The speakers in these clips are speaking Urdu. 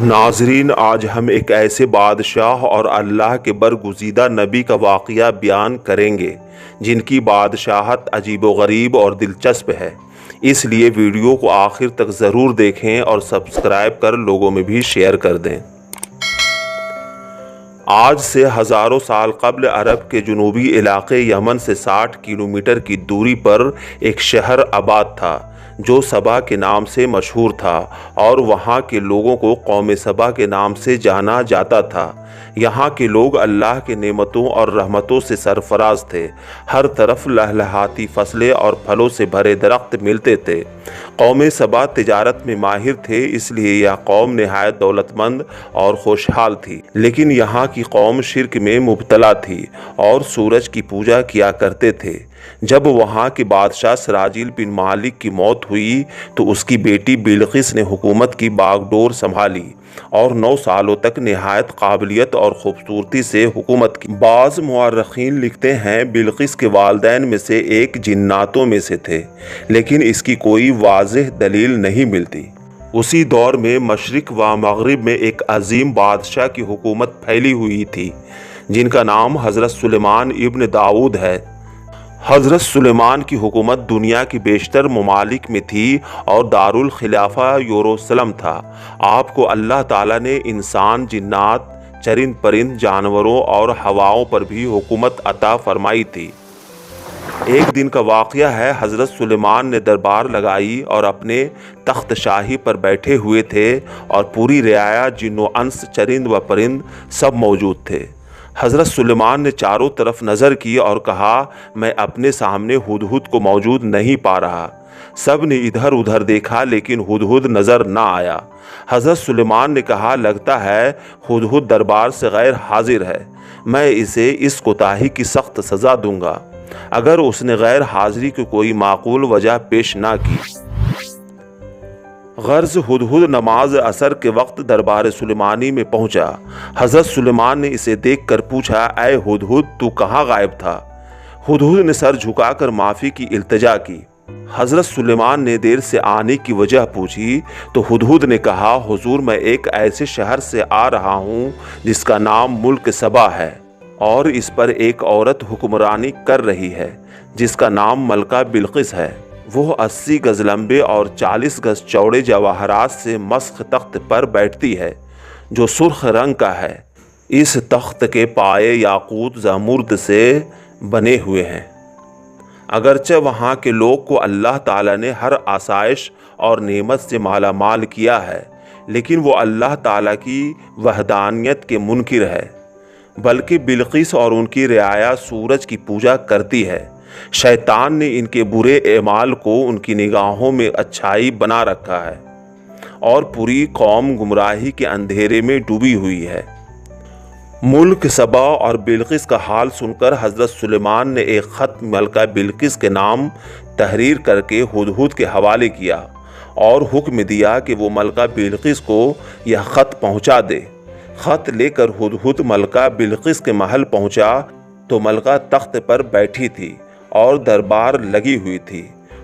ناظرین، آج ہم ایک ایسے بادشاہ اور اللہ کے برگزیدہ نبی کا واقعہ بیان کریں گے جن کی بادشاہت عجیب و غریب اور دلچسپ ہے۔ اس لیے ویڈیو کو آخر تک ضرور دیکھیں اور سبسکرائب کر لوگوں میں بھی شیئر کر دیں۔ آج سے ہزاروں سال قبل عرب کے جنوبی علاقے یمن سے 60 کلومیٹر کی دوری پر ایک شہر آباد تھا جو سبا کے نام سے مشہور تھا، اور وہاں کے لوگوں کو قوم سبا کے نام سے جانا جاتا تھا۔ یہاں کے لوگ اللہ کے نعمتوں اور رحمتوں سے سرفراز تھے۔ ہر طرف لہلہاتی فصلیں اور پھلوں سے بھرے درخت ملتے تھے۔ قوم سبا تجارت میں ماہر تھے، اس لیے یہ قوم نہایت دولت مند اور خوشحال تھی۔ لیکن یہاں کی قوم شرک میں مبتلا تھی اور سورج کی پوجا کیا کرتے تھے۔ جب وہاں کے بادشاہ سراجیل بن مالک کی موت ہوئی تو اس کی بیٹی بلقیس نے حکومت کی باغ ڈور سنبھالی اور 9 سالوں تک نہایت قابلیت اور خوبصورتی سے حکومت کی۔ بعض مورخین لکھتے ہیں بلقیس کے والدین میں سے ایک جناتوں میں سے تھے، لیکن اس کی کوئی واضح دلیل نہیں ملتی۔ اسی دور میں مشرق و مغرب میں ایک عظیم بادشاہ کی حکومت پھیلی ہوئی تھی جن کا نام حضرت سلیمان ابن داؤد ہے۔ حضرت سلیمان کی حکومت دنیا کی بیشتر ممالک میں تھی اور دارالخلافہ یروشلم تھا۔ آپ کو اللہ تعالیٰ نے انسان، جنات، چرند پرند، جانوروں اور ہواؤں پر بھی حکومت عطا فرمائی تھی۔ ایک دن کا واقعہ ہے، حضرت سلیمان نے دربار لگائی اور اپنے تخت شاہی پر بیٹھے ہوئے تھے اور پوری رعایا، جن و انس، چرند و پرند سب موجود تھے۔ حضرت سلیمان نے چاروں طرف نظر کی اور کہا، میں اپنے سامنے ہدہد کو موجود نہیں پا رہا۔ سب نے ادھر ادھر دیکھا لیکن ہدہد نظر نہ آیا۔ حضرت سلیمان نے کہا، لگتا ہے ہدہد دربار سے غیر حاضر ہے۔ میں اسے اس کوتاہی کی سخت سزا دوں گا اگر اس نے غیر حاضری کی کوئی معقول وجہ پیش نہ کی۔ غرض ہدہد نماز عصر کے وقت دربار سلیمانی میں پہنچا۔ حضرت سلیمان نے اسے دیکھ کر پوچھا، اے ہدہد، تو کہاں غائب تھا؟ ہدہد نے سر جھکا کر معافی کی التجا کی۔ حضرت سلیمان نے دیر سے آنے کی وجہ پوچھی تو ہدہد نے کہا، حضور، میں ایک ایسے شہر سے آ رہا ہوں جس کا نام ملک سبا ہے اور اس پر ایک عورت حکمرانی کر رہی ہے جس کا نام ملکہ بلقیس ہے۔ وہ 80 گز لمبے اور 40 گز چوڑے جواہرات سے مسخ تخت پر بیٹھتی ہے جو سرخ رنگ کا ہے۔ اس تخت کے پائے یاقوت زمرد سے بنے ہوئے ہیں۔ اگرچہ وہاں کے لوگ کو اللہ تعالیٰ نے ہر آسائش اور نعمت سے مالا مال کیا ہے، لیکن وہ اللہ تعالیٰ کی وحدانیت کے منکر ہے۔ بلکہ بلقیس اور ان کی رعایا سورج کی پوجا کرتی ہے۔ شیطان نے ان کے برے اعمال کو ان کی نگاہوں میں اچھائی بنا رکھا ہے اور پوری قوم گمراہی کے اندھیرے میں ڈوبی ہوئی ہے۔ ملک سبا اور بلقیس کا حال سن کر حضرت سلیمان نے ایک خط ملکہ بلقیس کے نام تحریر کر کے ہدہد کے حوالے کیا اور حکم دیا کہ وہ ملکہ بلقیس کو یہ خط پہنچا دے۔ خط لے کر ہدہد ملکہ بلقیس کے محل پہنچا تو ملکہ تخت پر بیٹھی تھی اور دربار لگی ہوئی تھی۔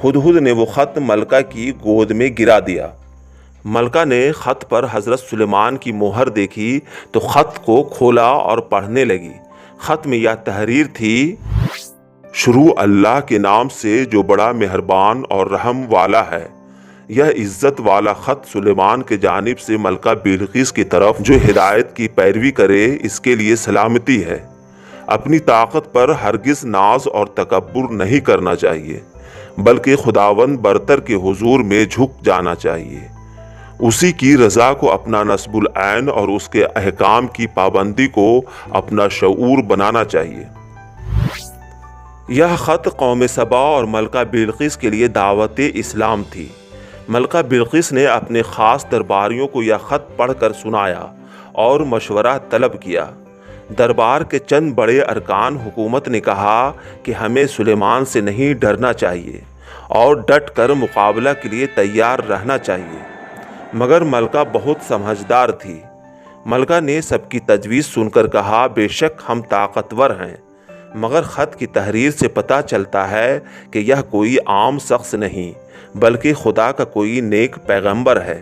ہدہد نے وہ خط ملکہ کی گود میں گرا دیا۔ ملکہ نے خط پر حضرت سلیمان کی مہر دیکھی تو خط کو کھولا اور پڑھنے لگی۔ خط میں یہ تحریر تھی، شروع اللہ کے نام سے جو بڑا مہربان اور رحم والا ہے۔ یہ عزت والا خط سلیمان کے جانب سے ملکہ بلقیس کی طرف جو ہدایت کی پیروی کرے اس کے لیے سلامتی ہے۔ اپنی طاقت پر ہرگز ناز اور تکبر نہیں کرنا چاہیے، بلکہ خداوند برتر کے حضور میں جھک جانا چاہیے۔ اسی کی رضا کو اپنا نصب العین اور اس کے احکام کی پابندی کو اپنا شعور بنانا چاہیے۔ یہ خط قوم سبا اور ملکہ بلقیس کے لیے دعوت اسلام تھی۔ ملکہ بلقیس نے اپنے خاص درباریوں کو یہ خط پڑھ کر سنایا اور مشورہ طلب کیا۔ دربار کے چند بڑے ارکان حکومت نے کہا کہ ہمیں سلیمان سے نہیں ڈرنا چاہیے اور ڈٹ کر مقابلہ کے لیے تیار رہنا چاہیے، مگر ملکہ بہت سمجھدار تھی۔ ملکہ نے سب کی تجویز سن کر کہا، بے شک ہم طاقتور ہیں، مگر خط کی تحریر سے پتہ چلتا ہے کہ یہ کوئی عام شخص نہیں بلکہ خدا کا کوئی نیک پیغمبر ہے،